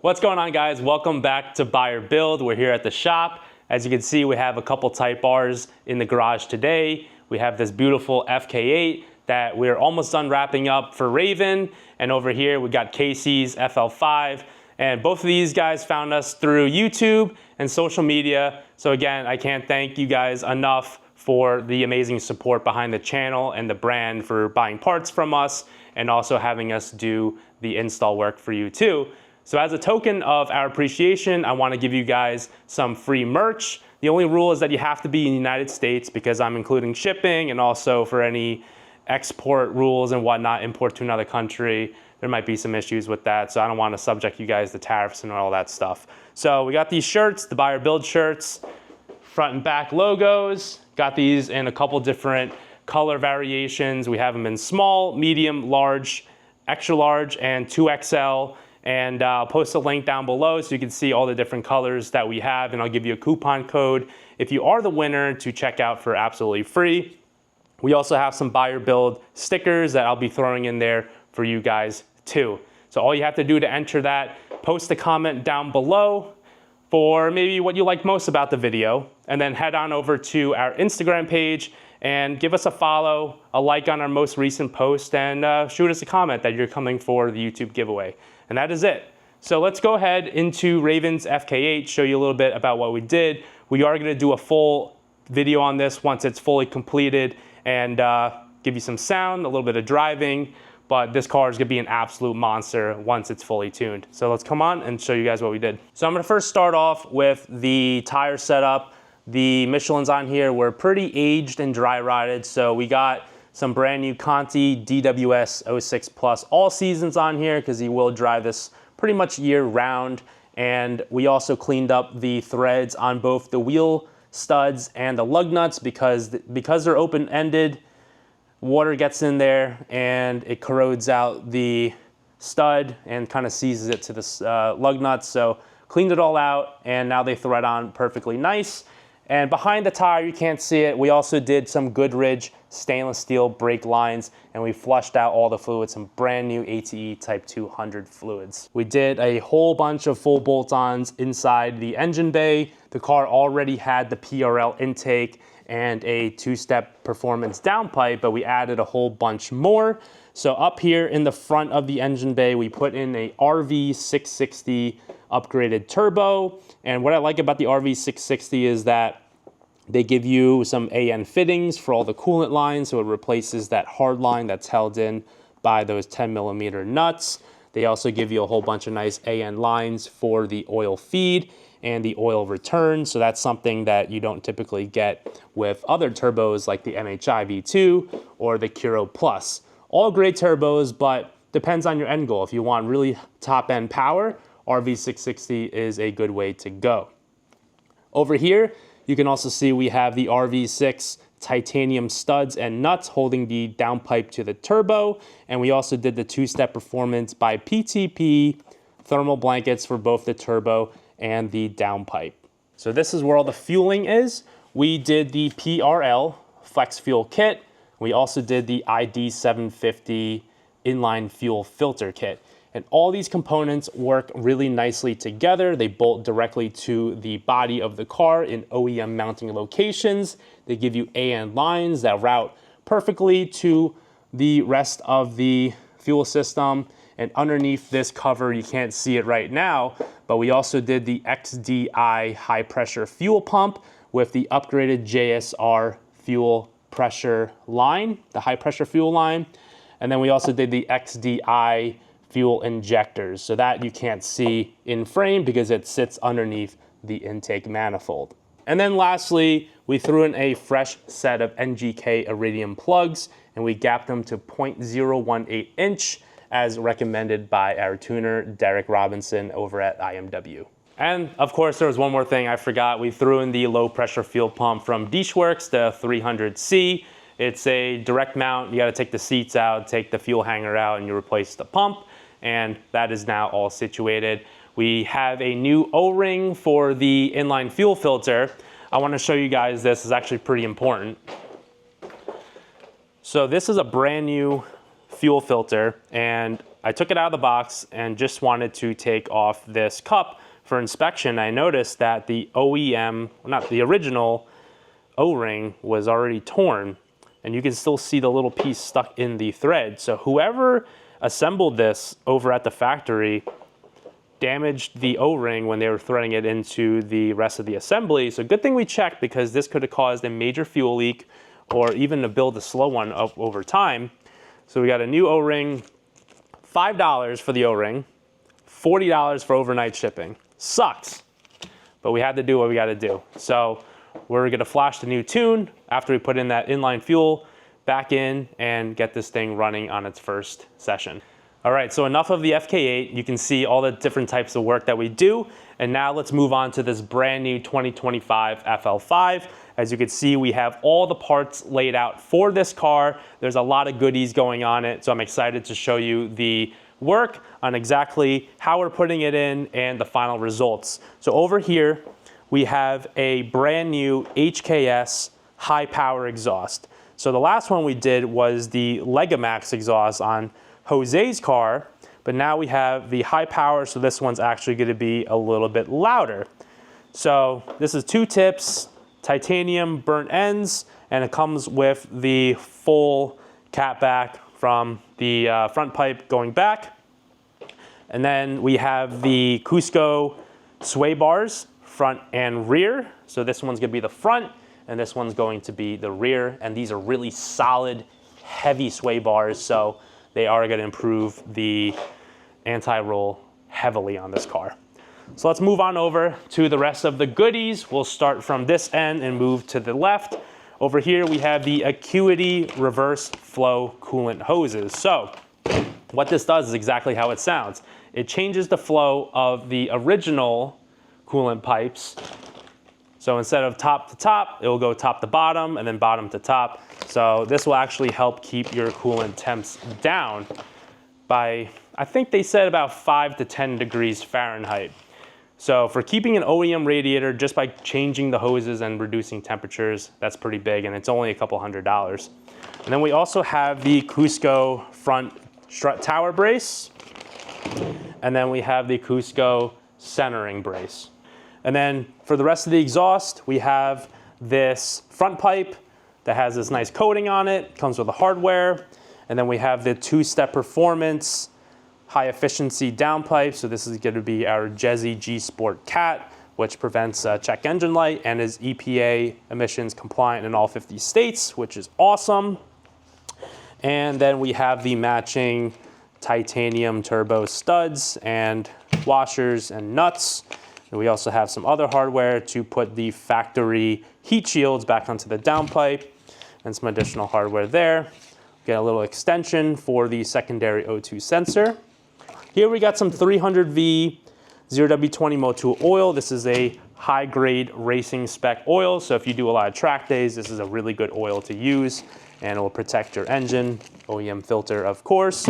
What's going on, guys? Welcome back to Buy or Build. We're here at the shop. As you can see, we have a couple Type Bars in the garage today. We have this beautiful FK8 that we're almost done wrapping up for Raven. And over here, we got Casey's FL5. And both of these guys found us through YouTube and social media. So again, I can't thank you guys enough for the amazing support behind the channel and the brand, for buying parts from us and also having us do the install work for you too. So as a token of our appreciation, I want to give you guys some free merch. The only rule is that you have to be in the United States, because I'm including shipping, and also for any export rules and whatnot, import to another country, there might be some issues with that. So I don't want to subject you guys to tariffs and all that stuff. So we got these shirts, the Buy or Build shirts, front and back logos. Got these in a couple different color variations. We have them in small, medium, large, extra large, and 2XL. And I'll post a link down below so you can see all the different colors that we have, and I'll give you a coupon code if you are the winner to check out for absolutely free. We also have some Buy or Build stickers that I'll be throwing in there for you guys too. So all you have to do to enter that, post a comment down below for maybe what you like most about the video, and then head on over to our Instagram page and give us a follow, a like on our most recent post, and shoot us a comment that you're coming for the YouTube giveaway. And that is it. So let's go ahead into Raven's FK8, show you a little bit about what we did. We are gonna do a full video on this once it's fully completed, and give you some sound, a little bit of driving, but this car is gonna be an absolute monster once it's fully tuned. So let's come on and show you guys what we did. So I'm gonna first start off with the tire setup. The Michelins on here were pretty aged and dry rotted, so we got some brand new Conti DWS 06 Plus all seasons on here, because you will drive this pretty much year round. And we also cleaned up the threads on both the wheel studs and the lug nuts, because they're open-ended, water gets in there and it corrodes out the stud and kind of seizes it to the lug nuts. So cleaned it all out, and now they thread on perfectly nice. And behind the tire, you can't see it, we also did some Goodridge stainless steel brake lines, and we flushed out all the fluids, some brand new ATE Type 200 fluids. We did a whole bunch of full bolt-ons inside the engine bay. The car already had the PRL intake and a two-step performance downpipe, but we added a whole bunch more. So up here in the front of the engine bay, we put in a RV660 upgraded turbo. And what I like about the RV660 is that they give you some AN fittings for all the coolant lines, so it replaces that hard line that's held in by those 10mm nuts. They also give you a whole bunch of nice AN lines for the oil feed and the oil return, so that's something that you don't typically get with other turbos like the MHI V2 or the Curo Plus. All great turbos, but depends on your end goal. If you want really top-end power, RV660 is a good way to go. Over here, you can also see we have the RV6 titanium studs and nuts holding the downpipe to the turbo, and we also did the two-step performance by PTP thermal blankets for both the turbo and the downpipe. So this is where all the fueling is. We did the PRL flex fuel kit. We also did the ID750 inline fuel filter kit. And all these components work really nicely together. They bolt directly to the body of the car in OEM mounting locations. They give you AN lines that route perfectly to the rest of the fuel system. And underneath this cover, you can't see it right now, but we also did the XDI high pressure fuel pump with the upgraded JSR fuel pressure line, the high pressure fuel line. And then we also did the XDI fuel injectors, so that you can't see in frame because it sits underneath the intake manifold. And then lastly, we threw in a fresh set of NGK Iridium plugs, and we gapped them to 0.018 inch as recommended by our tuner, Derek Robinson, over at IMW. And of course, there was one more thing I forgot. We threw in the low pressure fuel pump from Dishworks, the 300C. It's a direct mount. You gotta take the seats out, take the fuel hanger out, and you replace the pump. And that is now all situated. We have a new O-ring for the inline fuel filter. I wanna show you guys this. Is actually pretty important. So this is a brand new fuel filter, and I took it out of the box and just wanted to take off this cup for inspection. I noticed that the OEM, not the original O-ring, was already torn, and you can still see the little piece stuck in the thread. So whoever assembled this over at the factory damaged the O-ring when they were threading it into the rest of the assembly. So good thing we checked, because this could have caused a major fuel leak or even to build a slow one up over time. So we got a new O-ring, $5 for the O-ring, $40 for overnight shipping. Sucks, but we had to do what we got to do. So we're gonna flash the new tune after we put in that inline fuel back in and get this thing running on its first session. All right, so enough of the FK8. You can see all the different types of work that we do. And now let's move on to this brand new 2025 FL5. As you can see, we have all the parts laid out for this car. There's a lot of goodies going on it, so I'm excited to show you the work on exactly how we're putting it in and the final results. So over here, we have a brand new HKS high power exhaust. So the last one we did was the Legamax exhaust on Jose's car, but now we have the high power, so this one's actually going to be a little bit louder. So this is 2 tips, titanium burnt ends, and it comes with the full catback from the front pipe going back. And then we have the Cusco sway bars, front and rear. So this one's going to be the front, and this one's going to be the rear. And these are really solid, heavy sway bars, so they are going to improve the anti-roll heavily on this car. So let's move on over to the rest of the goodies. We'll start from this end and move to the left. Over here we have the Acuity reverse flow coolant hoses. So what this does is exactly how it sounds. It changes the flow of the original coolant pipes. So instead of top to top, it will go top to bottom and then bottom to top. So this will actually help keep your coolant temps down by, I think they said about 5 to 10 degrees Fahrenheit. So for keeping an OEM radiator, just by changing the hoses and reducing temperatures, that's pretty big, and it's only a couple $100s. And then we also have the Cusco front strut tower brace. And then we have the Cusco centering brace. And then for the rest of the exhaust, we have this front pipe that has this nice coating on it, comes with the hardware. And then we have the 2-step performance, high efficiency downpipe. So this is gonna be our Jezzy G Sport Cat, which prevents check engine light and is EPA emissions compliant in all 50 states, which is awesome. And then we have the matching titanium turbo studs and washers and nuts. And we also have some other hardware to put the factory heat shields back onto the downpipe, and some additional hardware there. Get a little extension for the secondary O2 sensor. Here we got some 300V 0W20 Motul oil. This is a high grade racing spec oil. So if you do a lot of track days, this is a really good oil to use, and it will protect your engine. OEM filter, of course.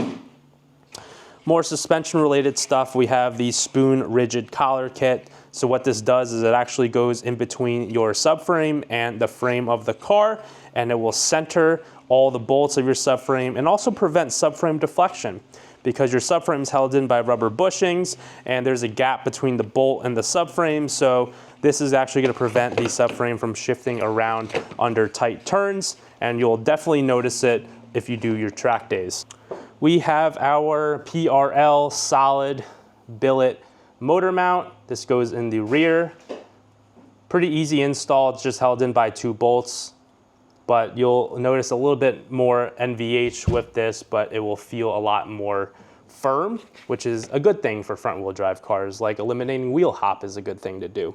More suspension related stuff. We have the Spoon rigid collar kit. So what this does is it actually goes in between your subframe and the frame of the car, and it will center all the bolts of your subframe and also prevent subframe deflection, because your subframe is held in by rubber bushings and there's a gap between the bolt and the subframe. So this is actually going to prevent the subframe from shifting around under tight turns, and you'll definitely notice it if you do your track days. We have our PRL solid billet motor mount. This goes in the rear. Pretty easy install. It's just held in by 2 bolts, but you'll notice a little bit more NVH with this, but it will feel a lot more firm, which is a good thing for front wheel drive cars. Like eliminating wheel hop is a good thing to do.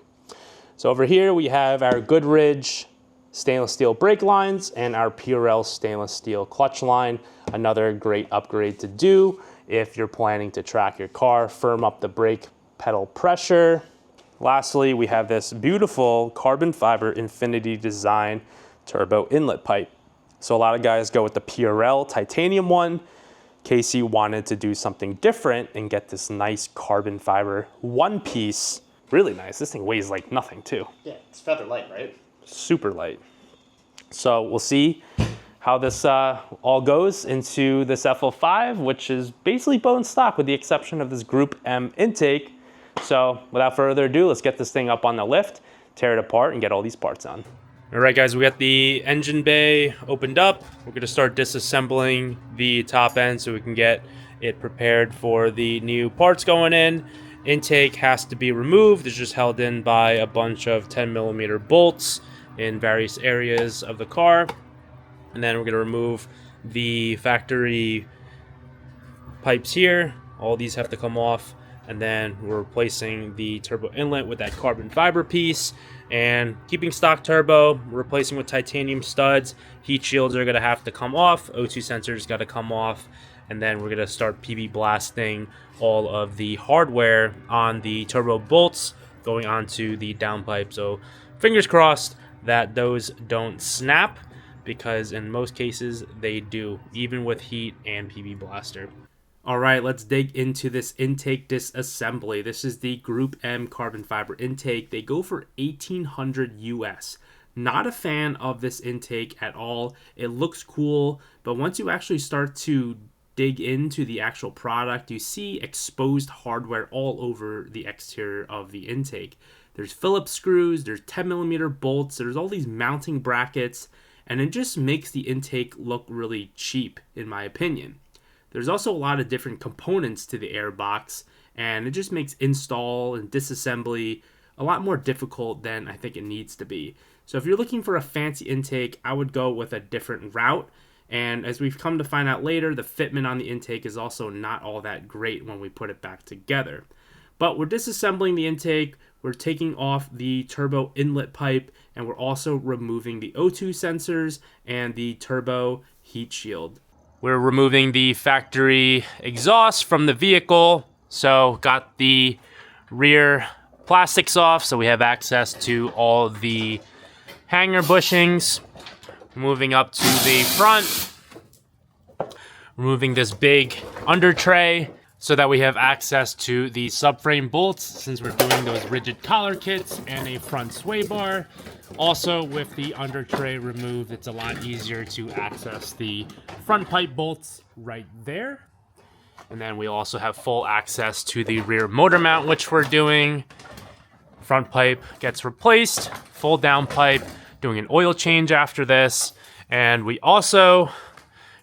So over here we have our Goodridge stainless steel brake lines and our PRL stainless steel clutch line. Another great upgrade to do if you're planning to track your car, firm up the brake pedal pressure. Lastly, we have this beautiful carbon fiber Infinity design turbo inlet pipe. So a lot of guys go with the PRL titanium one. Casey wanted to do something different and get this nice carbon fiber one piece. Really nice. This thing weighs like nothing too. Yeah, it's feather light, right? Super light. So we'll see how this all goes into this FL5, which is basically bone stock with the exception of this GruppeM intake. So without further ado, let's get this thing up on the lift, tear it apart, and get all these parts on. All right, guys, we got the engine bay opened up. We're gonna start disassembling the top end so we can get it prepared for the new parts going in. Intake has to be removed. It's just held in by a bunch of 10mm bolts in various areas of the car. And then we're going to remove the factory pipes here. All these have to come off. And then we're replacing the turbo inlet with that carbon fiber piece. And keeping stock turbo, replacing with titanium studs. Heat shields are going to have to come off. O2 sensors got to come off. And then we're going to start PB blasting all of the hardware on the turbo bolts going onto the downpipe. So fingers crossed that those don't snap, because in most cases they do, even with heat and PB blaster. All right, let's dig into this intake disassembly. This is the GruppeM carbon fiber intake. They go for $1,800 US. Not a fan of this intake at all. It looks cool, but once you actually start to dig into the actual product, you see exposed hardware all over the exterior of the intake. There's Phillips screws, there's 10mm bolts, there's all these mounting brackets, and it just makes the intake look really cheap, in my opinion. There's also a lot of different components to the air box, and it just makes install and disassembly a lot more difficult than I think it needs to be. So if you're looking for a fancy intake, I would go with a different route. And as we've come to find out later, the fitment on the intake is also not all that great when we put it back together. But we're disassembling the intake, we're taking off the turbo inlet pipe, and we're also removing the O2 sensors and the turbo heat shield. We're removing the factory exhaust from the vehicle, so got the rear plastics off so we have access to all the hanger bushings. Moving up to the front, removing this big under tray so that we have access to the subframe bolts, since we're doing those rigid collar kits, and a front sway bar. Also, with the under tray removed, it's a lot easier to access the front pipe bolts right there. And then we also have full access to the rear motor mount, which we're doing. Front pipe gets replaced, full downpipe, doing an oil change after this. And we also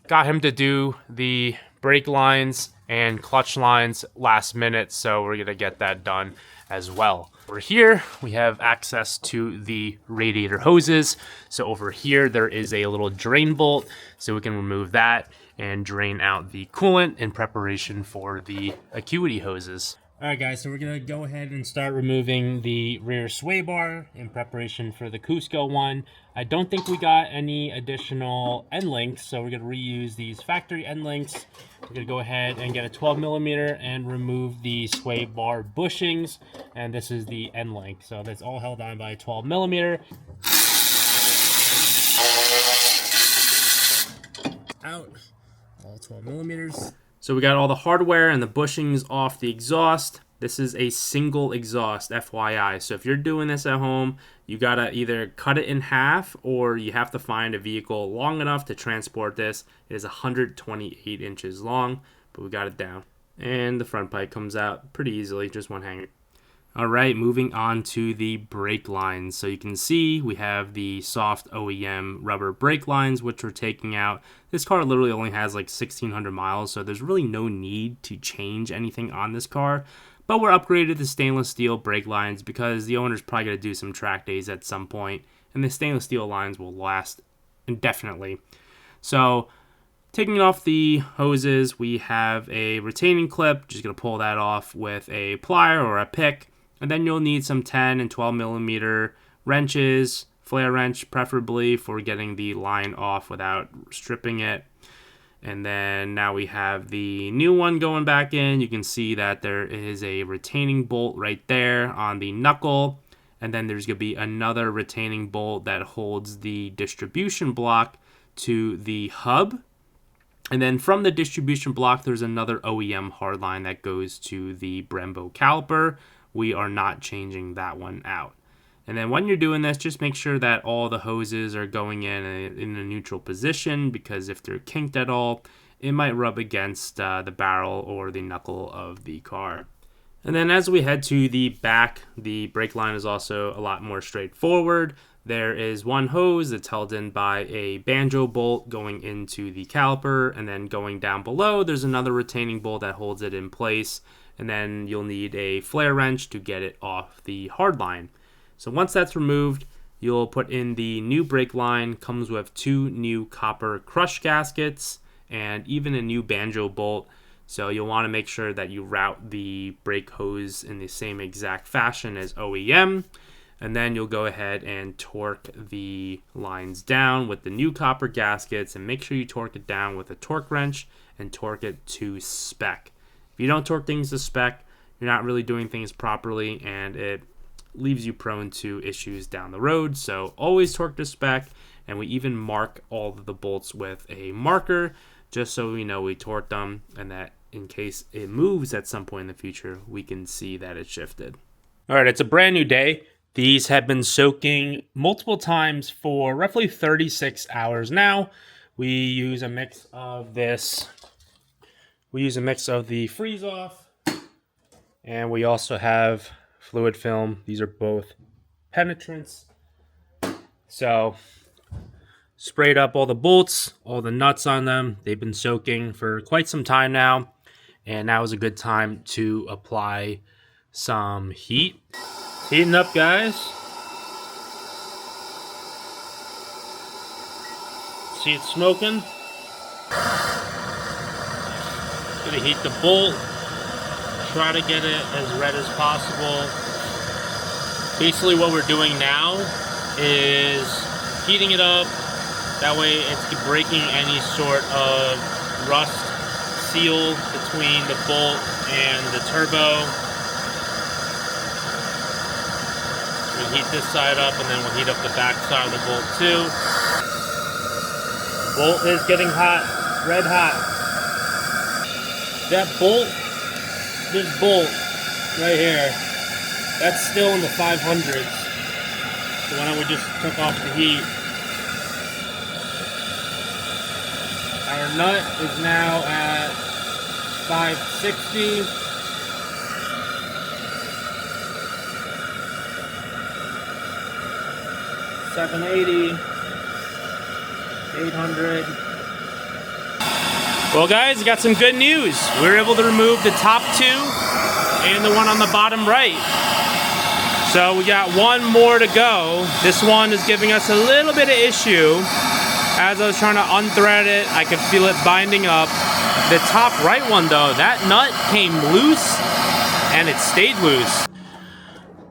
got him to do the brake lines and clutch lines last minute, so we're gonna get that done as well. Over here, we have access to the radiator hoses. So over here, there is a little drain bolt, so we can remove that and drain out the coolant in preparation for the Acuity hoses. All right, guys, so we're gonna go ahead and start removing the rear sway bar in preparation for the Cusco one. I don't think we got any additional end links, so we're gonna reuse these factory end links. We're gonna go ahead and get a 12mm and remove the sway bar bushings, and this is the end link. So that's all held on by 12mm. Out, all 12mm. So we got all the hardware and the bushings off the exhaust. This is a single exhaust, FYI. So if you're doing this at home, you gotta either cut it in half, or you have to find a vehicle long enough to transport this. It is 128 inches long, but we got it down. And the front pipe comes out pretty easily, just one hanger. All right, moving on to the brake lines. So you can see we have the soft OEM rubber brake lines, which we're taking out. This car literally only has like 1,600 miles, so there's really no need to change anything on this car. But we're upgraded to stainless steel brake lines because the owner's probably going to do some track days at some point, and the stainless steel lines will last indefinitely. So taking off the hoses, we have a retaining clip. Just going to pull that off with a plier or a pick. And then you'll need some 10 and 12mm wrenches, flare wrench preferably, for getting the line off without stripping it. And then now we have the new one going back in. You can see that there is a retaining bolt right there on the knuckle. And then there's going to be another retaining bolt that holds the distribution block to the hub. And then from the distribution block, there's another OEM hardline that goes to the Brembo caliper. We are not changing that one out. And then when you're doing this, just make sure that all the hoses are going in a neutral position, because if they're kinked at all, it might rub against the barrel or the knuckle of the car. And then as we head to the back, the brake line is also a lot more straightforward. There is one hose that's held in by a banjo bolt going into the caliper, and then going down below, there's another retaining bolt that holds it in place, and then you'll need a flare wrench to get it off the hard line. So once that's removed, you'll put in the new brake line. Comes with 2 new copper crush gaskets and even a new banjo bolt. So you'll want to make sure that you route the brake hose in the same exact fashion as OEM. And then you'll go ahead and torque the lines down with the new copper gaskets, and make sure you torque it down with a torque wrench and torque it to spec. If you don't torque things to spec, you're not really doing things properly, and it leaves you prone to issues down the road. So always torque to spec, and we even mark all of the bolts with a marker just so we know we torqued them, and that in case it moves at some point in the future, we can see that it shifted. All right, it's a brand new day. These have been soaking multiple times for roughly 36 hours now. We use a mix of this. We use a mix of the freeze off, and we also have fluid film. These are both penetrants. So sprayed up all the bolts, all the nuts on them. They've been soaking for quite some time now, and now is a good time to apply some heat. Heating up, guys. See it smoking? Gonna heat the bolt. Try to get it as red as possible. Basically what we're doing now is heating it up. That way it's breaking any sort of rust seal between the bolt and the turbo. We heat this side up, and then we'll heat up the back side of the bolt too. Bolt is getting hot, red hot. That bolt, this bolt right here, that's still in the 500s. The one that we just took off the heat. Our nut is now at 560. $780, $800. Well, guys, got some good news. We were able to remove the top 2 and the one on the bottom right. So we got one more to go. This one is giving us a little bit of issue. As I was trying to unthread it, I could feel it binding up. The top right one, though, that nut came loose, and it stayed loose.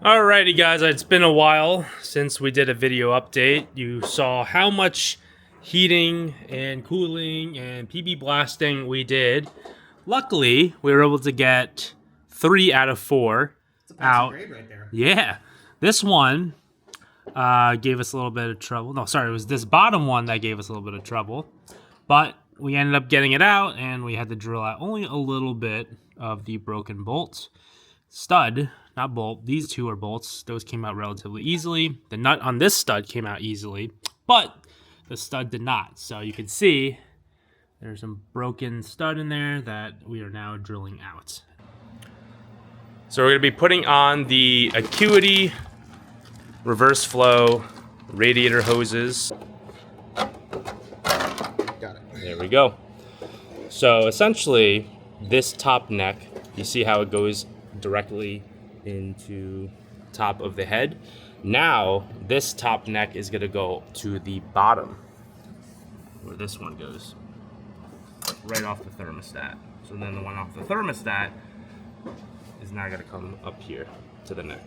Alrighty, guys, it's been a while since we did a video update. You saw how much heating and cooling and PB blasting we did. Luckily, we were able to get 3 out of 4 out. Grade right there. Yeah, this one gave us a little bit of trouble. No, sorry, it was this bottom one that gave us a little bit of trouble. But we ended up getting it out, and we had to drill out only a little bit of the broken bolt. Stud, not bolt. These 2 are bolts. Those came out relatively easily. The nut on this stud came out easily, but the stud did not. So you can see there's some broken stud in there that we are now drilling out. So we're going to be putting on the Acuity reverse flow radiator hoses. Got it. There we go. So essentially, this top neck, you see how it goes directly into top of the head. Now this top neck is going to go to the bottom where this one goes, right off the thermostat. So then the one off the thermostat is now going to come up here to the neck.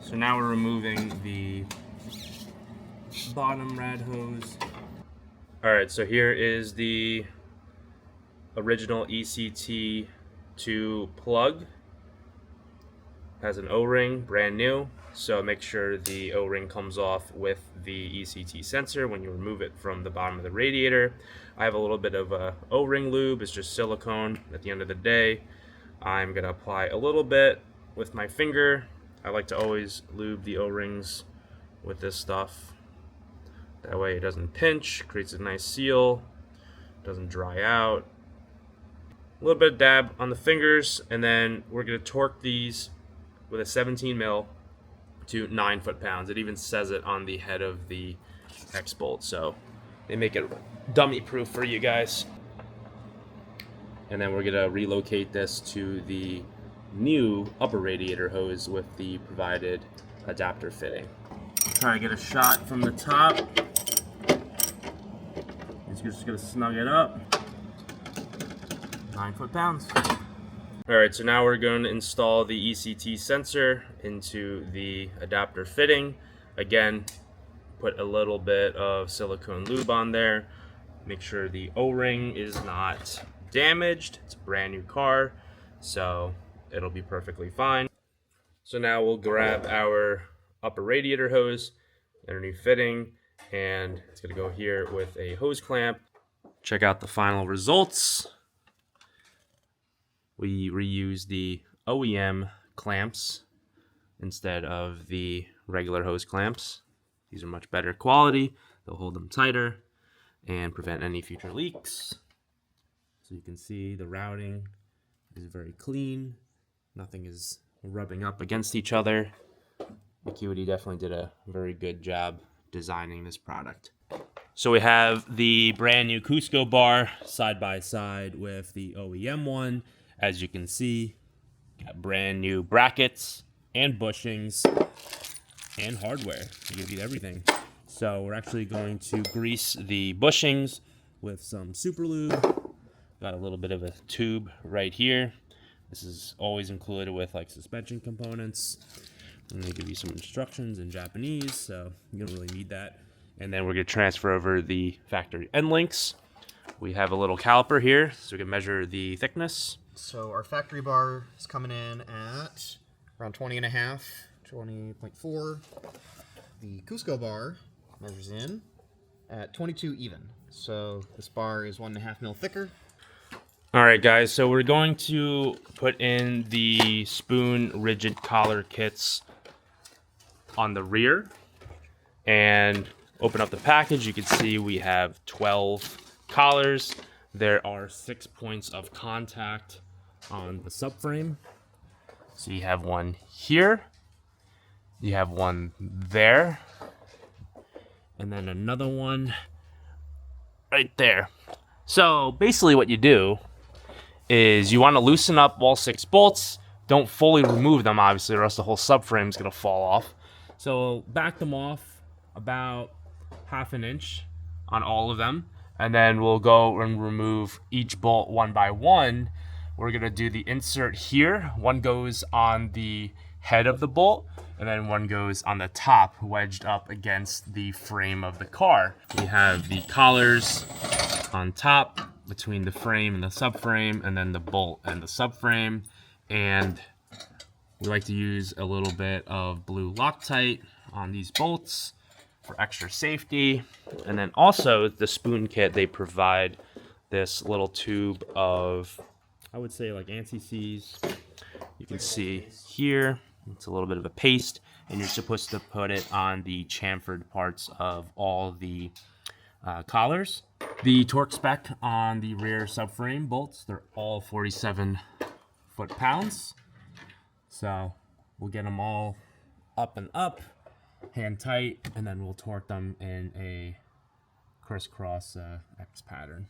So now we're removing the bottom rad hose. All right, so here is the original ECT2 plug. Has an O-ring, brand new. So make sure the O-ring comes off with the ECT sensor when you remove it from the bottom of the radiator. I have a little bit of a O-ring lube. It's just silicone. At the end of the day, I'm gonna apply a little bit with my finger. I like to always lube the O-rings with this stuff. That way it doesn't pinch, creates a nice seal, doesn't dry out. A little bit of dab on the fingers, and then we're going to torque these with a 17 mil to 9 foot-pounds. It even says it on the head of the X bolt, so they make it dummy proof for you guys. And then we're going to relocate this to the new upper radiator hose with the provided adapter fitting. Try to get a shot from the top. Just going to snug it up. 9 foot-pounds. Alright, so now we're going to install the ECT sensor into the adapter fitting. Again, put a little bit of silicone lube on there. Make sure the O-ring is not damaged. It's a brand new car, so it'll be perfectly fine. So now we'll grab our upper radiator hose and our new fitting, and it's going to go here with a hose clamp. Check out the final results. We reuse the OEM clamps instead of the regular hose clamps. These are much better quality. They'll hold them tighter and prevent any future leaks. So you can see the routing is very clean. Nothing is rubbing up against each other. Acuity definitely did a very good job designing this product. So we have the brand new Cusco bar side by side with the OEM one. As you can see, got brand new brackets and bushings and hardware to give you everything. So we're actually going to grease the bushings with some super lube. Got a little bit of a tube right here. This is always included with like suspension components. I'm going to give you some instructions in Japanese, so you don't really need that. And then we're going to transfer over the factory end links. We have a little caliper here, so we can measure the thickness. So our factory bar is coming in at around 20.5, 20.4. The Cusco bar measures in at 22 even. So this bar is 1.5 mil thicker. All right, guys, so we're going to put in the spoon rigid collar kits on the rear and open up the package. You can see we have 12 collars. There are 6 points of contact on the subframe. So you have one here, you have one there, and then another one right there. So basically what you do is you want to loosen up all 6 bolts. Don't fully remove them, obviously, or else the whole subframe is going to fall off. So back them off about 1/2 inch on all of them, and then we'll go and remove each bolt one by one. We're going to do the insert here. One goes on the head of the bolt, and then one goes on the top, wedged up against the frame of the car. We have the collars on top between the frame and the subframe, and then the bolt and the subframe. And we like to use a little bit of blue Loctite on these bolts for extra safety. And then also the spoon kit, they provide this little tube of, I would say, like anti-seize. You can see here, it's a little bit of a paste, and you're supposed to put it on the chamfered parts of all the collars. The torque spec on the rear subframe bolts, they're all 47 foot-pounds. So we'll get them all up and up, hand tight, and then we'll torque them in a crisscross X pattern.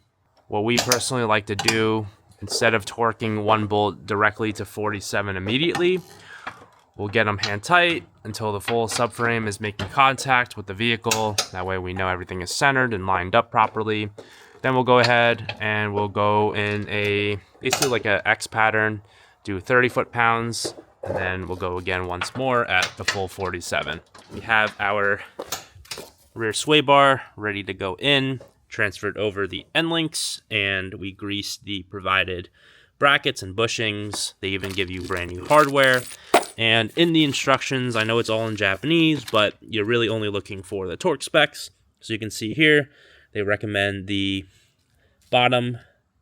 What we personally like to do, instead of torquing one bolt directly to 47 immediately, we'll get them hand tight until the full subframe is making contact with the vehicle. That way we know everything is centered and lined up properly. Then we'll go ahead and we'll go in a, basically like a X pattern, do 30 foot-pounds, and then we'll go again once more at the full 47. We have our rear sway bar ready to go in, transferred over the end links, and we greased the provided brackets and bushings. They even give you brand new hardware. And in the instructions, I know it's all in Japanese, but you're really only looking for the torque specs. So you can see here, they recommend the bottom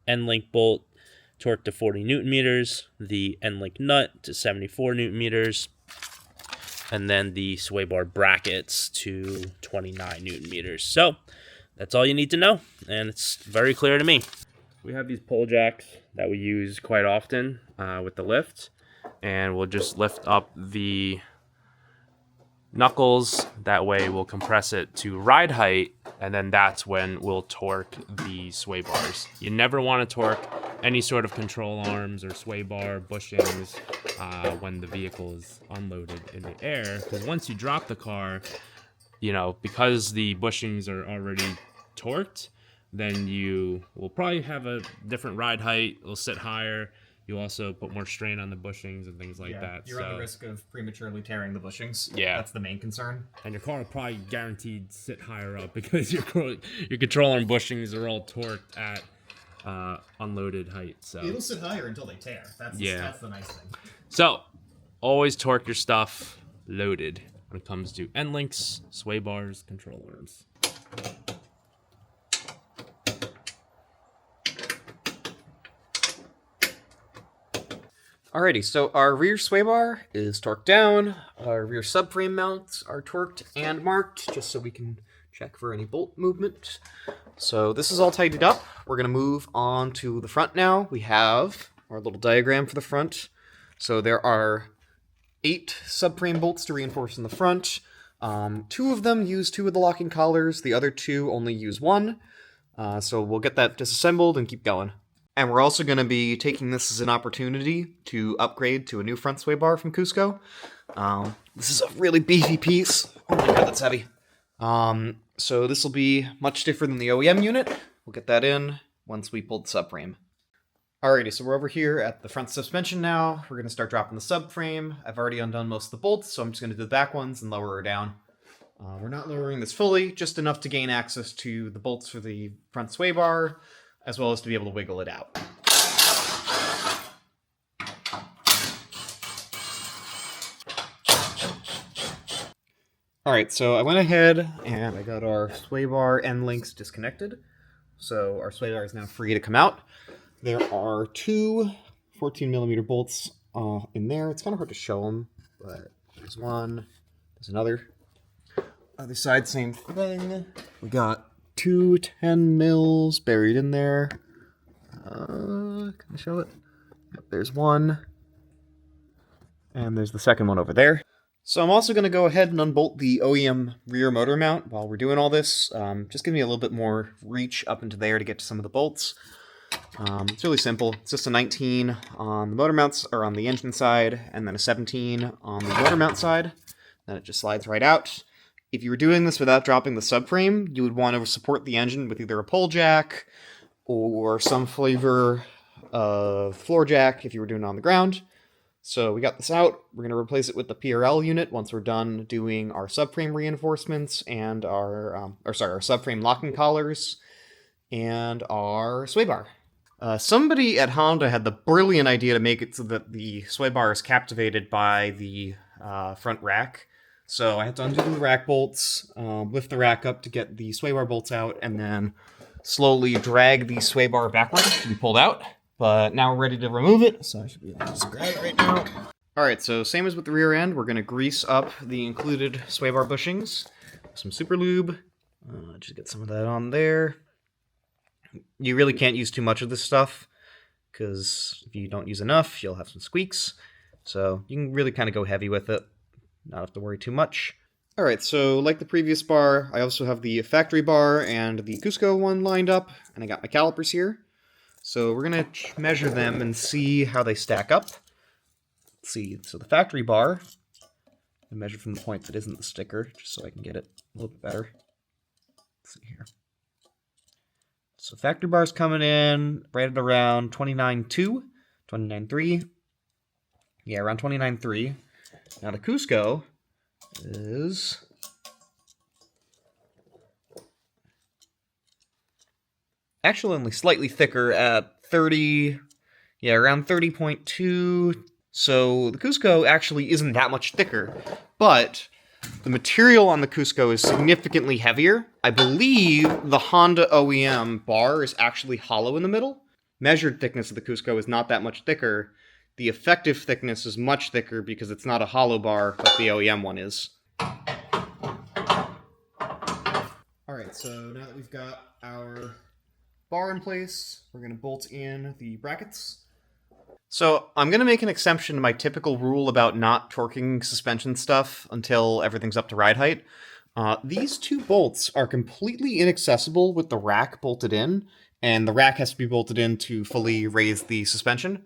end link bolt torque to 40 Newton meters, the end link nut to 74 Newton meters, and then the sway bar brackets to 29 Newton meters. So that's all you need to know, and it's very clear to me. We have these pole jacks that we use quite often with the lift, and we'll just lift up the knuckles. That way we'll compress it to ride height, and then that's when we'll torque the sway bars. You never want to torque any sort of control arms or sway bar bushings when the vehicle is unloaded in the air, because once you drop the car, you know, because the bushings are already torqued, then you will probably have a different ride height. It'll sit higher. You also put more strain on the bushings and things like that. You're on the risk of prematurely tearing the bushings. Yeah. That's the main concern. And your car will probably guaranteed sit higher up because your control arm bushings are all torqued at unloaded height. So it'll sit higher until they tear. That's the nice thing. So always torque your stuff loaded when it comes to end links, sway bars, control arms. Alrighty, so our rear sway bar is torqued down. Our rear subframe mounts are torqued and marked, just so we can check for any bolt movement. So this is all tidied up. We're going to move on to the front now. We have our little diagram for the front. So there are 8 subframe bolts to reinforce in the front. 2 of them use 2 of the locking collars. The other 2 only use 1. So we'll get that disassembled and keep going. And we're also going to be taking this as an opportunity to upgrade to a new front sway bar from Cusco. This is a really beefy piece. Oh my god, that's heavy. So this will be much stiffer than the OEM unit. We'll get that in once we pull the subframe. Alrighty, so we're over here at the front suspension now. We're going to start dropping the subframe. I've already undone most of the bolts, so I'm just going to do the back ones and lower her down. We're not lowering this fully, just enough to gain access to the bolts for the front sway bar, as well as to be able to wiggle it out. Alright, so I went ahead and I got our sway bar end links disconnected. So our sway bar is now free to come out. There are 2 14mm bolts in there. It's kind of hard to show them, but there's one, there's another. Other side, same thing. We got 2 10mm buried in there. Can I show it? Yep, there's one. And there's the second one over there. So I'm also going to go ahead and unbolt the OEM rear motor mount while we're doing all this. Just give me a little bit more reach up into there to get to some of the bolts. It's really simple. It's just a 19 on the motor mounts, or on the engine side, and then a 17 on the motor mount side. Then it just slides right out. If you were doing this without dropping the subframe, you would want to support the engine with either a pole jack or some flavor of floor jack if you were doing it on the ground. So we got this out. We're going to replace it with the PRL unit once we're done doing our subframe reinforcements and our subframe locking collars and our sway bar. Somebody at Honda had the brilliant idea to make it so that the sway bar is captivated by the front rack. So I had to undo the rack bolts, lift the rack up to get the sway bar bolts out, and then slowly drag the sway bar backwards to be pulled out. But now we're ready to remove it, so I should be able to just grab it right now. Alright, so same as with the rear end, we're going to grease up the included sway bar bushings. Some super lube. Just get some of that on there. You really can't use too much of this stuff, because if you don't use enough, you'll have some squeaks. So you can really kind of go heavy with it. Not have to worry too much. Alright, so like the previous bar, I also have the factory bar and the Cusco one lined up, and I got my calipers here. So we're going to measure them and see how they stack up. Let's see, so the factory bar, I measure from the point that isn't the sticker, just so I can get it a little bit better. Let's see here. So factory bar's coming in right at around 29.2, 29.3. Yeah, around 29.3. Now the Cusco is actually only slightly thicker at 30, around 30.2. So the Cusco actually isn't that much thicker, but the material on the Cusco is significantly heavier. I believe the Honda OEM bar is actually hollow in the middle. Measured thickness of the Cusco is not that much thicker. The effective thickness is much thicker because it's not a hollow bar like the OEM one is. Alright, so now that we've got our bar in place, we're going to bolt in the brackets. So I'm going to make an exception to my typical rule about not torquing suspension stuff until everything's up to ride height. These two bolts are completely inaccessible with the rack bolted in, and the rack has to be bolted in to fully raise the suspension.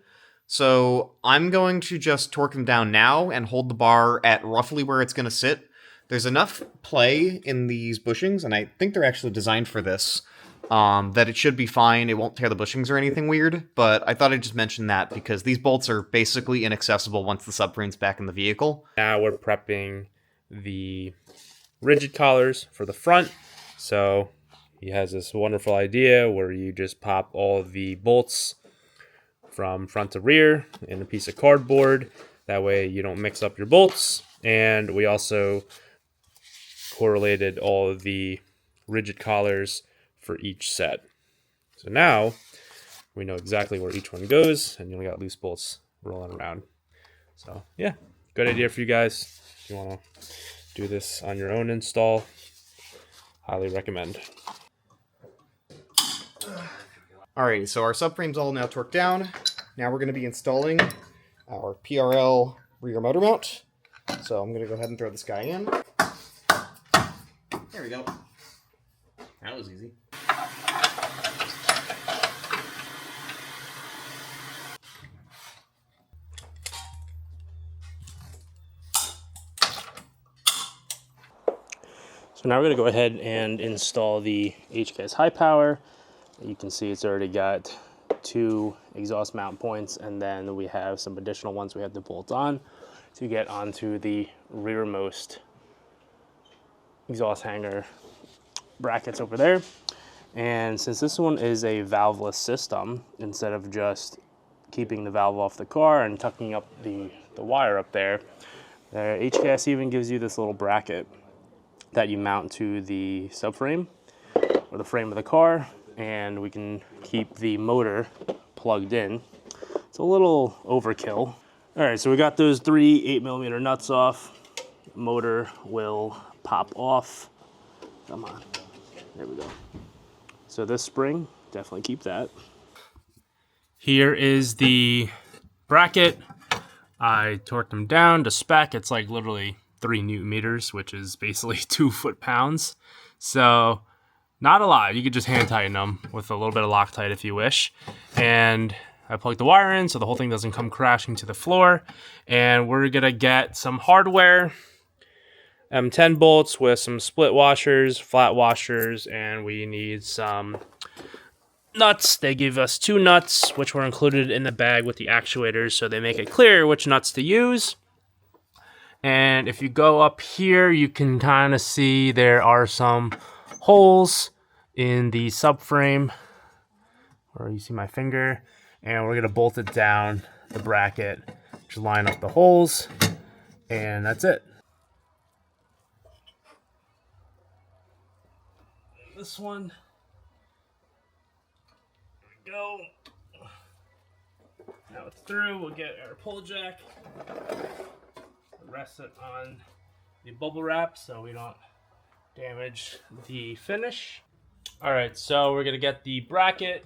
So I'm going to just torque them down now and hold the bar at roughly where it's going to sit. There's enough play in these bushings, and I think they're actually designed for this, that it should be fine. It won't tear the bushings or anything weird, but I thought I'd just mention that because these bolts are basically inaccessible once the subframe's back in the vehicle. Now we're prepping the rigid collars for the front. So he has this wonderful idea where you just pop all the bolts from front to rear in a piece of cardboard. That way you don't mix up your bolts. And we also correlated all of the rigid collars for each set. So now we know exactly where each one goes, and you only got loose bolts rolling around. So yeah, good idea for you guys. If you want to do this on your own install, highly recommend. Alrighty, so our subframe's all now torqued down. Now we're going to be installing our PRL rear motor mount. So I'm going to go ahead and throw this guy in. There we go. That was easy. So now we're going to go ahead and install the HKS high power. You can see it's already got 2 exhaust mount points, and then we have some additional ones we have to bolt on to get onto the rearmost exhaust hanger brackets over there. And since this one is a valveless system, instead of just keeping the valve off the car and tucking up the wire up there, HKS even gives you this little bracket that you mount to the subframe or the frame of the car, and we can keep the motor plugged in. It's a little overkill. All right, so we got those 3 8mm nuts off. Motor will pop off. Come on, there we go. So this spring, definitely keep that. Here is the bracket. I torqued them down to spec. It's like literally 3 Newton meters, which is basically 2 foot-pounds. So not a lot. You could just hand tighten them with a little bit of Loctite if you wish. And I plugged the wire in so the whole thing doesn't come crashing to the floor. And we're gonna get some hardware, M10 bolts with some split washers, flat washers, and we need some nuts. They give us 2 nuts, which were included in the bag with the actuators, so they make it clear which nuts to use. And if you go up here, you can kind of see there are some holes in the subframe, or you see my finger, and we're gonna bolt it down the bracket to line up the holes, and that's it. This one, there we go. Now it's through. We'll get our pull jack, rest it on the bubble wrap so we don't damage the finish. All right, so we're gonna get the bracket,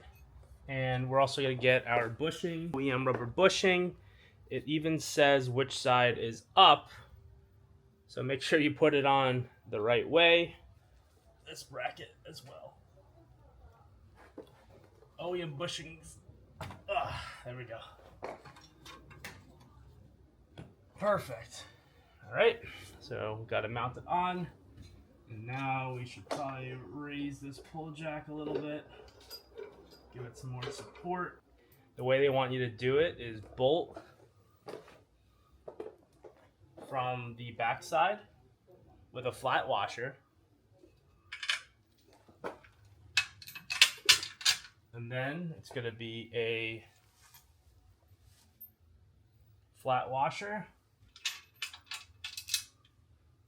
and we're also gonna get our bushing, OEM rubber bushing. It even says which side is up, so make sure you put it on the right way. This bracket as well. OEM bushings. There we go. Perfect. All right, so we've got it mounted on, and now we should probably raise this pull jack a little bit, give it some more support. The way they want you to do it is bolt from the back side with a flat washer, and then it's going to be a flat washer,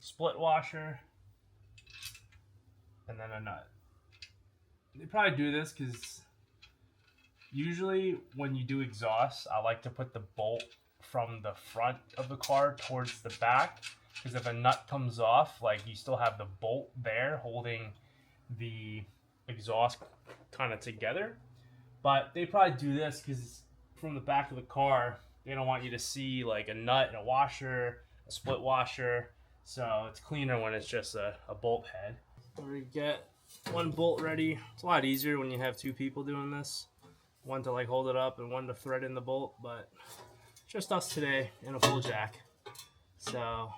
split washer, and then a nut. They probably do this because Usually when you do exhaust, I like to put the bolt from the front of the car towards the back, because if a nut comes off, like, you still have the bolt there holding the exhaust kind of together. But they probably do this because from the back of the car, they don't want you to see like a nut and a washer, a split washer. So it's cleaner when it's just a bolt head. We get one bolt ready. It's a lot easier when you have two people doing this. One to like hold it up and one to thread in the bolt, but just us today in a full jack. So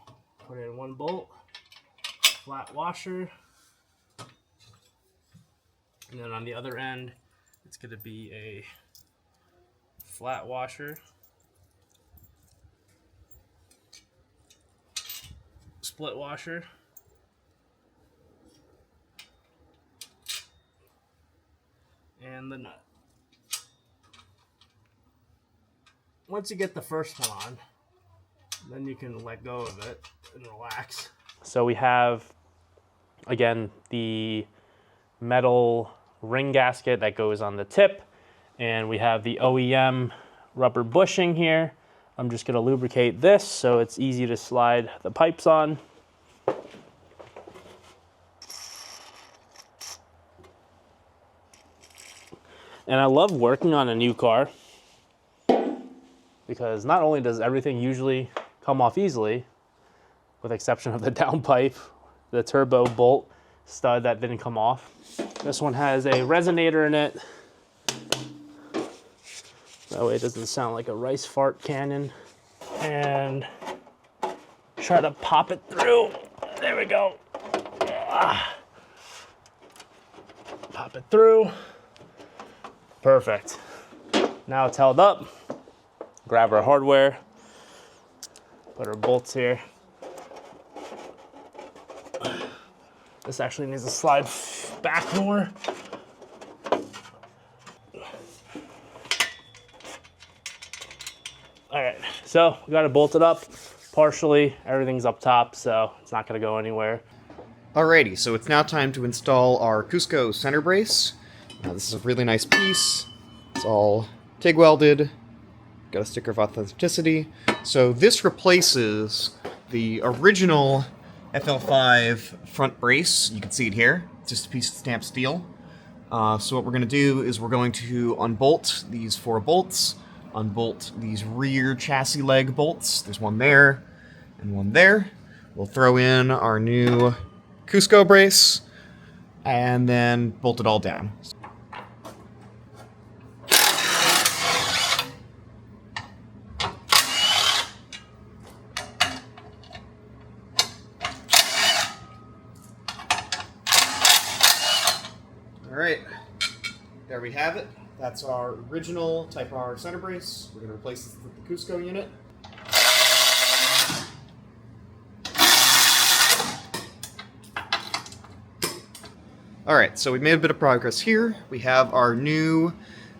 put in one bolt, flat washer, and then on the other end, it's going to be a flat washer, split washer, and the nut. Once you get the first one on, then you can let go of it and relax. So we have, again, the metal ring gasket that goes on the tip, and we have the OEM rubber bushing here. I'm just going to lubricate this so it's easy to slide the pipes on. And I love working on a new car because not only does everything usually come off easily, with the exception of the downpipe, the turbo bolt stud that didn't come off. This one has a resonator in it. That way it doesn't sound like a rice fart cannon. And try to pop it through. There we go. Pop it through. Perfect. Now it's held up. Grab our hardware. Put our bolts here. This actually needs to slide back more. All right, so we got it bolted up partially. Everything's up top, so it's not gonna go anywhere. Alrighty, so it's now time to install our Cusco center brace. This is a really nice piece. It's all TIG welded. Got a sticker of authenticity. So this replaces the original FL5 front brace. You can see it here. It's just a piece of stamped steel. So what we're going to do is we're going to unbolt these 4 bolts, unbolt these rear chassis leg bolts. There's one there and one there. We'll throw in our new Cusco brace and then bolt it all down. Alright, there we have it. That's our original Type R center brace. We're going to replace this with the Cusco unit. Alright, so we made a bit of progress here. We have our new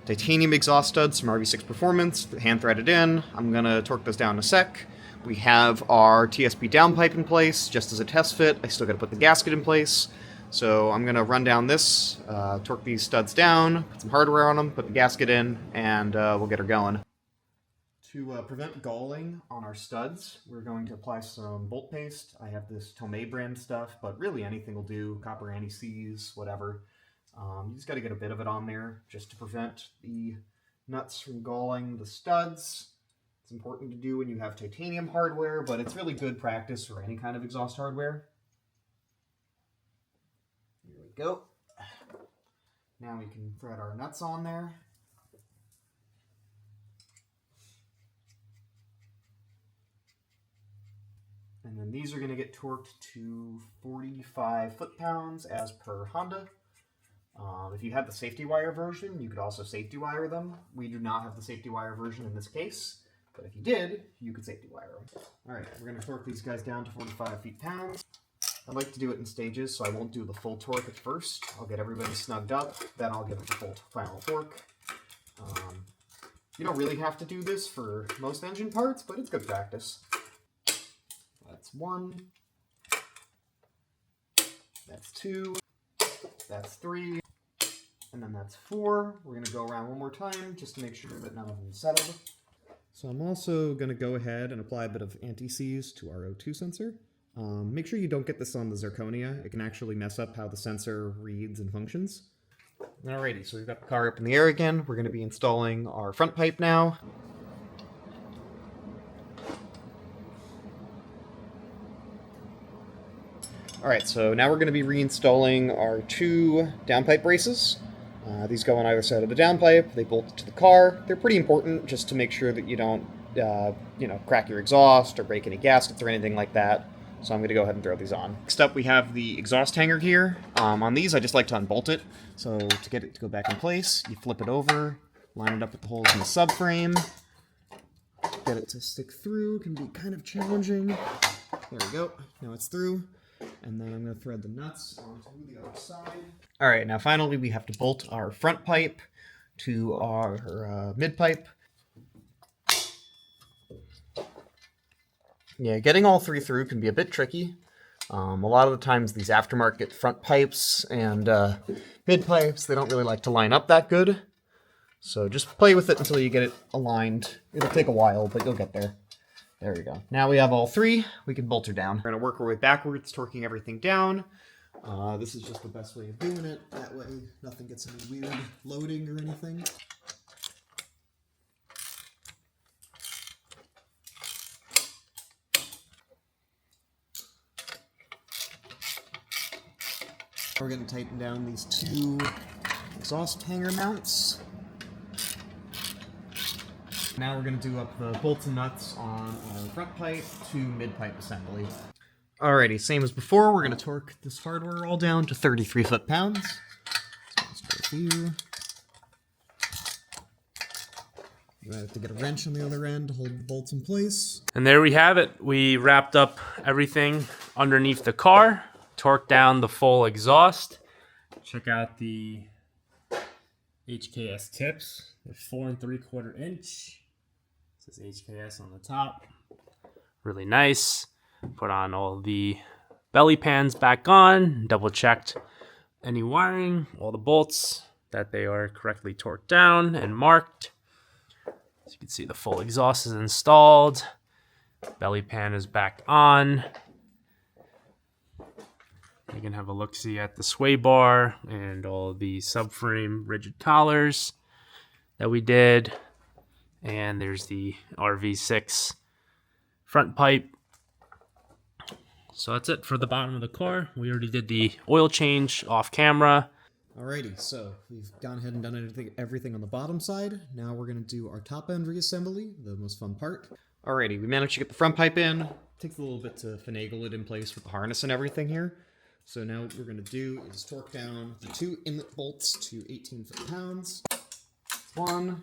titanium exhaust studs from RV6 Performance, hand threaded in. I'm going to torque those down in a sec. We have our TSP downpipe in place, just as a test fit. I still got to put the gasket in place. So I'm going to run down this, torque these studs down, put some hardware on them, put the gasket in, and we'll get her going. To prevent galling on our studs, we're going to apply some bolt paste. I have this Tomei brand stuff, but really anything will do, copper anti-seize, whatever. You just got to get a bit of it on there just to prevent the nuts from galling the studs. It's important to do when you have titanium hardware, but it's really good practice for any kind of exhaust hardware. Here we go. Now we can thread our nuts on there. And then these are going to get torqued to 45 foot-pounds as per Honda. If you have the safety wire version, you could also safety wire them. We do not have the safety wire version in this case, but if you did, you could safety wire them. Alright, we're going to torque these guys down to 45 feet-pounds. I like to do it in stages, so I won't do the full torque at first. I'll get everybody snugged up, then I'll give it the full final torque. You don't really have to do this for most engine parts, but it's good practice. That's 1. That's 2. That's 3. And then that's 4. We're going to go around one more time just to make sure that none of them settled. So I'm also going to go ahead and apply a bit of anti-seize to our O2 sensor. Make sure you don't get this on the zirconia. It can actually mess up how the sensor reads and functions. Alrighty, so we've got the car up in the air again. We're going to be installing our front pipe now. Alright, so now we're going to be reinstalling our 2 downpipe braces. These go on either side of the downpipe. They bolt to the car. They're pretty important just to make sure that you don't, crack your exhaust or break any gaskets or anything like that. So I'm going to go ahead and throw these on. Next up, we have the exhaust hanger here. On these, I just like to unbolt it. So to get it to go back in place, you flip it over, line it up with the holes in the subframe. Get it to stick through can be kind of challenging. There we go. Now it's through. And then I'm going to thread the nuts onto the other side. All right, now finally we have to bolt our front pipe to our mid pipe. Yeah, getting all 3 through can be a bit tricky. A lot of the times these aftermarket front pipes and mid pipes, they don't really like to line up that good. So just play with it until you get it aligned. It'll take a while, but you'll get there. There we go. Now we have all 3. We can bolt her down. We're going to work our way backwards, torquing everything down. This is just the best way of doing it. That way nothing gets any weird loading or anything. We're going to tighten down these 2 exhaust hanger mounts. Now we're going to do up the bolts and nuts on our front pipe to mid pipe assembly. Alrighty, same as before, we're going to torque this hardware all down to 33 foot-pounds. So let's start with you. You might have to get a wrench on the other end to hold the bolts in place. And there we have it. We wrapped up everything underneath the car, torqued down the full exhaust. Check out the HKS tips. They're 4 3/4 inch. It says HKS on the top. Really nice. Put on all the belly pans back on. Double checked any wiring, all the bolts, that they are correctly torqued down and marked. As you can see, the full exhaust is installed. Belly pan is back on. You can have a look-see at the sway bar and all the subframe rigid collars that we did. And there's the RV6 front pipe. So that's it for the bottom of the car. We already did the oil change off camera. Alrighty, so we've gone ahead and done everything on the bottom side. Now we're going to do our top end reassembly, the most fun part. Alrighty, we managed to get the front pipe in. It takes a little bit to finagle it in place with the harness and everything here. So now what we're going to do is torque down the 2 inlet bolts to 18 foot-pounds. 1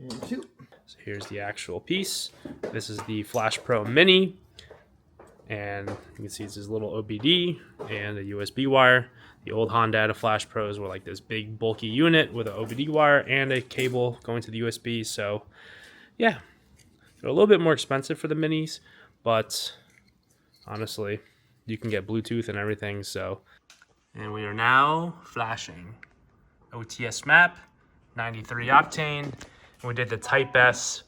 and 2. So here's the actual piece. This is the Flashpro Mini. And you can see it's this little OBD and a USB wire. The old Hondata Flashpros were like this big bulky unit with an OBD wire and a cable going to the USB. So yeah, they're a little bit more expensive for the minis, but honestly, you can get Bluetooth and everything. So, and we are now flashing OTS map, 93 octane. And we did the Type S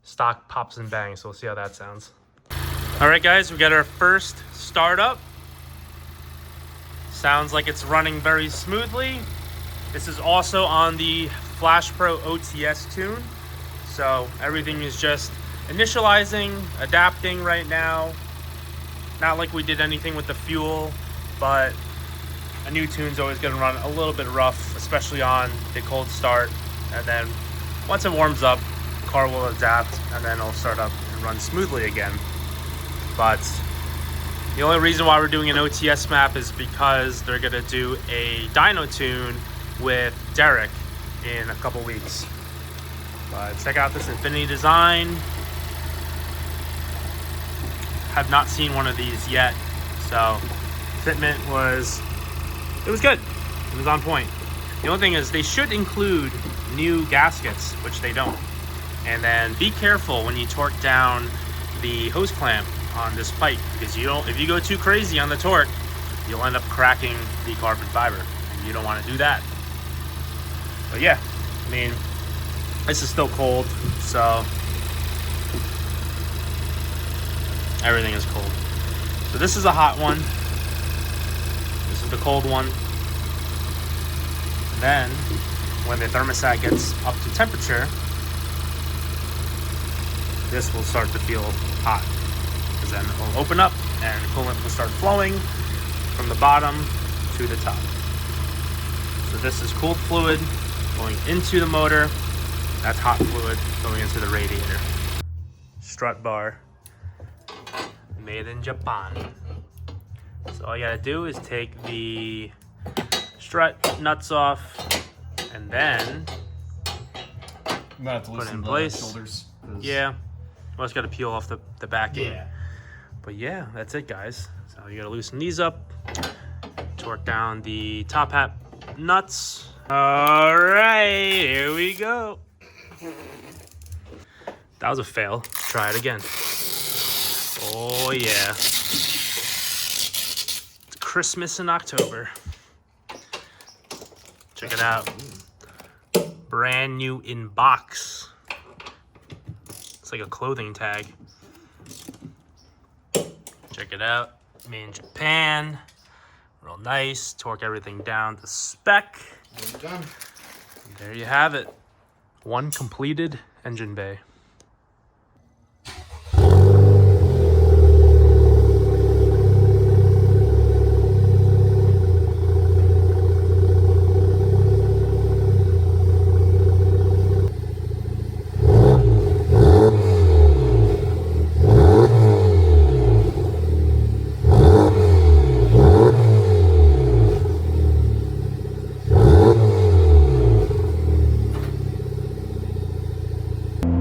stock pops and bangs. So we'll see how that sounds. All right, guys, we got our first startup. Sounds like it's running very smoothly. This is also on the Flashpro OTS tune. So everything is just initializing, adapting right now. Not like we did anything with the fuel, but a new tune's always gonna run a little bit rough, especially on the cold start. And then once it warms up, the car will adapt and then it'll start up and run smoothly again. But the only reason why we're doing an OTS map is because they're gonna do a dyno tune with Derek in a couple weeks. But check out this Infinity design. Have not seen one of these yet, so fitment was good. It was on point. The only thing is they should include new gaskets, which they don't. And then be careful when you torque down the hose clamp on this pipe, because if you go too crazy on the torque, you'll end up cracking the carbon fiber. You don't want to do that. But yeah, I mean, this is still cold, so everything is cold. So this is a hot one. This is the cold one. And then when the thermostat gets up to temperature, this will start to feel hot, because then it will open up and coolant will start flowing from the bottom to the top. So this is cold fluid going into the motor. That's hot fluid going into the radiator. Strut bar, made in Japan. So all you gotta do is take the strut nuts off and then I'm gonna have to put it in loosen place. the shoulders. Yeah, well, it's gotta peel off the backing. Yeah. But yeah, that's it, guys. So you gotta loosen these up, torque down the top hat nuts. All right, here we go. That was a fail. Let's try it again. Oh yeah. It's Christmas in October. Check it out. Brand new in box. It's like a clothing tag. Check it out. Made in Japan. Real nice. Torque everything down to spec. Done. And there you have it. One completed engine bay.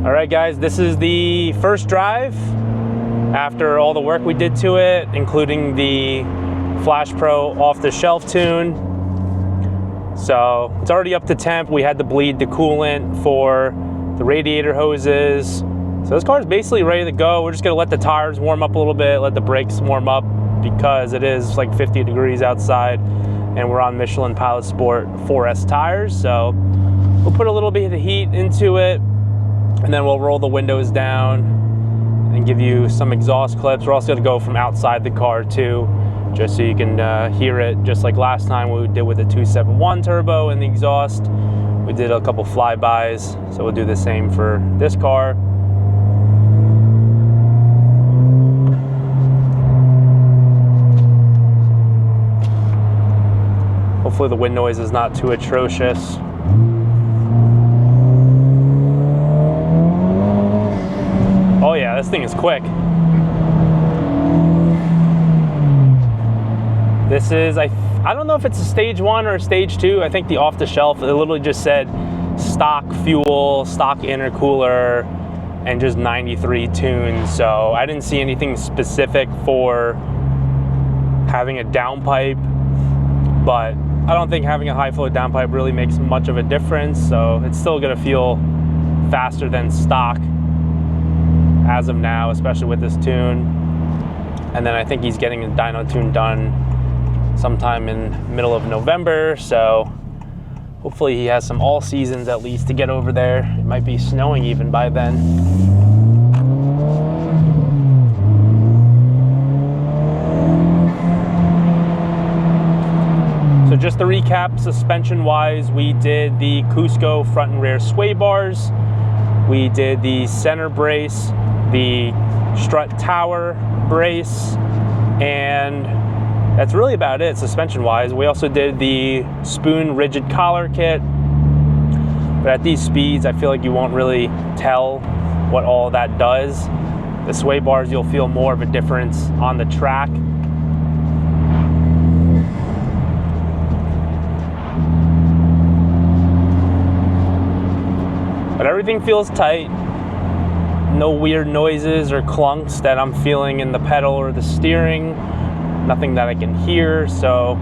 All right, guys, this is the first drive after all the work we did to it, including the Flashpro off-the-shelf tune. So it's already up to temp. We had to bleed the coolant for the radiator hoses. So this car is basically ready to go. We're just gonna let the tires warm up a little bit, let the brakes warm up, because it is like 50 degrees outside and we're on Michelin Pilot Sport 4S tires. So we'll put a little bit of heat into it, and then we'll roll the windows down and give you some exhaust clips. We're also gonna go from outside the car too, just so you can hear it, just like last time we did with the 271 turbo and the exhaust. We did a couple flybys, so we'll do the same for this car. Hopefully the wind noise is not too atrocious. Oh yeah, this thing is quick. This is, I don't know if it's a stage 1 or a stage 2. I think the off the shelf, it literally just said stock fuel, stock intercooler, and just 93 tunes. So I didn't see anything specific for having a downpipe, but I don't think having a high flow downpipe really makes much of a difference. So it's still gonna feel faster than stock as of now, especially with this tune. And then I think he's getting the dyno tune done sometime in middle of November, so hopefully he has some all seasons at least to get over there. It might be snowing even by then. So just to recap, suspension wise, we did the Cusco front and rear sway bars, we did the center brace, the strut tower brace, and that's really about it suspension wise. We also did the spoon rigid collar kit, but at these speeds I feel like you won't really tell what all that does. The sway bars, you'll feel more of a difference on the track. But everything feels tight. No weird noises or clunks that I'm feeling in the pedal or the steering. Nothing that I can hear, so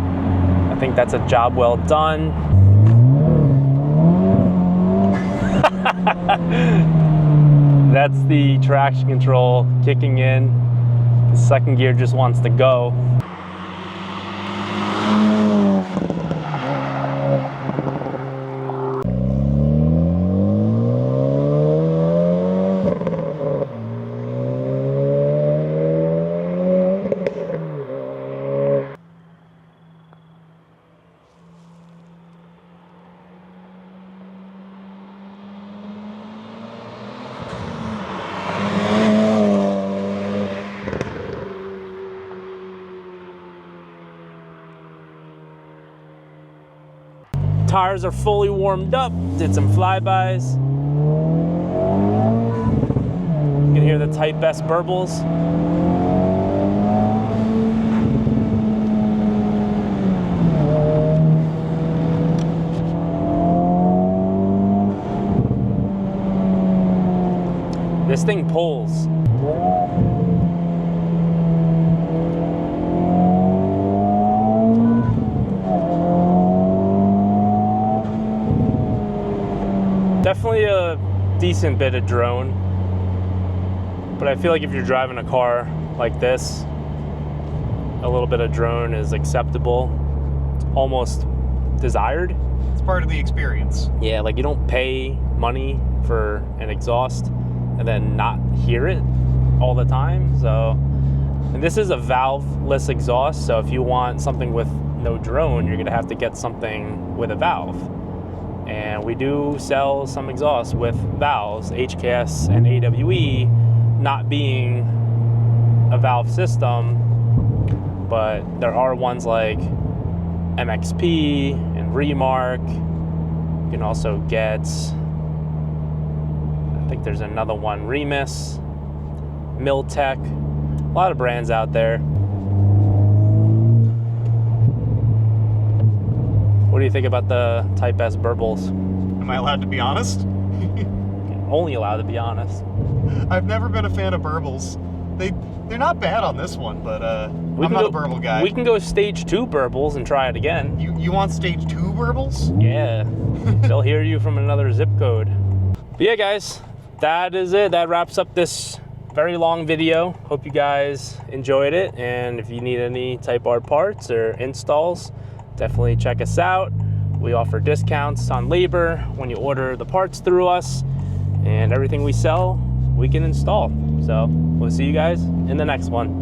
I think that's a job well done. That's the traction control kicking in. The second gear just wants to go. Tires are fully warmed up. Did some flybys. You can hear the Type S burbles. This thing pulls. Definitely a decent bit of drone, but I feel like if you're driving a car like this, a little bit of drone is acceptable. It's almost desired. It's part of the experience. Yeah, like you don't pay money for an exhaust and then not hear it all the time. So, and this is a valveless exhaust, so if you want something with no drone, you're gonna have to get something with a valve. And we do sell some exhausts with valves, HKS and AWE not being a valve system, but there are ones like MXP and Remark. You can also get, I think there's another one, Remus, Miltech, a lot of brands out there. What do you think about the Type S burbles? Am I allowed to be honest? Only allowed to be honest. I've never been a fan of burbles. They're not bad on this one, but I'm not a burble guy. We can go stage 2 burbles and try it again. You want stage 2 burbles? Yeah. They'll hear you from another zip code. But yeah, guys, that is it. That wraps up this very long video. Hope you guys enjoyed it. And if you need any Type R parts or installs, definitely check us out. We offer discounts on labor when you order the parts through us, and everything we sell, we can install. So we'll see you guys in the next one.